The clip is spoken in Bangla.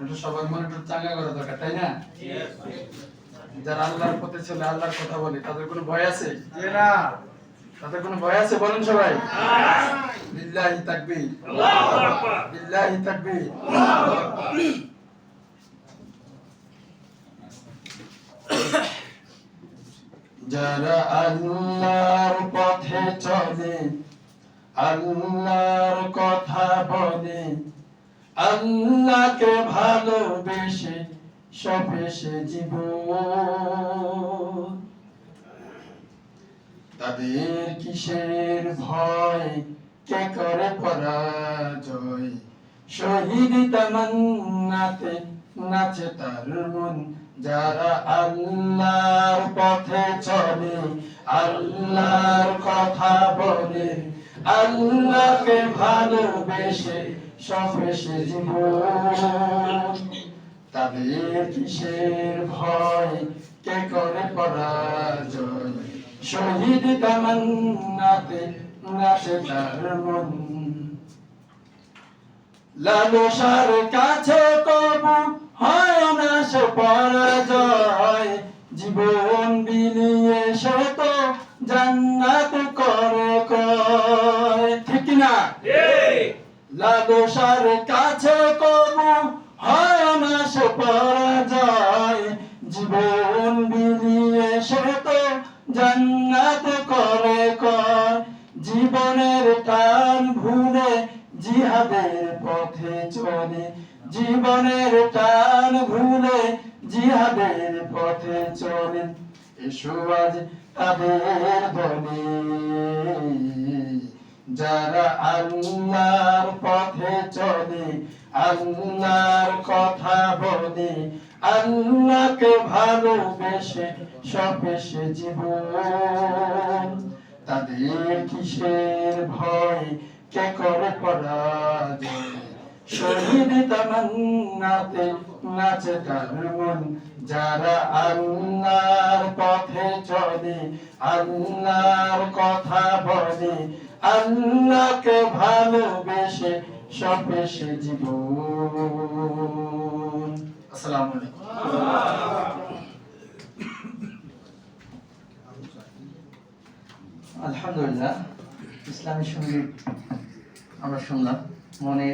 এটা সবার মনে একটু চাঙ্গা করা দরকার, তাই না? যারা আল্লাহর পথে চলে, আল্লাহর কথা বলে, তাদের কোনো ভয় আছে? না। তাদের কোনো ভয় আছে? বলেন সবাই। লিল্লাহি তাকবীর, আল্লাহু আকবার, লিল্লাহি তাকবীর, আল্লাহু আকবার। যারা আল্লাহর পথে চলে, আল্লাহর কথা বলে, আল্লাহকে ভালোবেসে সপেশে জীবন, তাদের কিসের ভয়, কে করে পরাজয়, শহীদ তামান্নাতে নাচে তার মন। যারা আল্লাহর পথে চলে, আল্লাহর কথা বলে, আল্লাহকে ভালোবেসে সপেশে জীবন, তাদের কিসের ভয়, কে করে পরাজয়, শহীদ তামান্নাতে নাচে তার মন। লালসার কাছে কবু হয় না সে পরাজয়, জীবন বিলিয়ে সে তো জান্নাত করে কয়, ঠিক না? লালসার কাছে কবু হয় না সে পরাজয়, জীবন বিলিয়ে সে তো জান্নাত করে কয়। জীবনের টান ভুলে জিহাদের পথে চলে, জীবনের টান ভুলে জিহাদের পথে চলে, এসো আজ তাদের দলে। যারা আল্লাহর পথে চলে, আল্লাহর কথা বলে, আল্লাহকে ভালোবেসে সপেশে জীবন, তাদের কিসের ভয়, কে করে পরাজয়, শহীদ তামান্নাতে নাচে তার মন। যারা আল্লাহর পথে চলে, আল্লাহর কথা বলে, আল্লাহকে ভালোবেসে সপেশে জীবন। আসসালামু আলাইকুম। আলহামদুলিল্লাহ, ইসলামী সঙ্গীত আমরা শুনলাম। মনে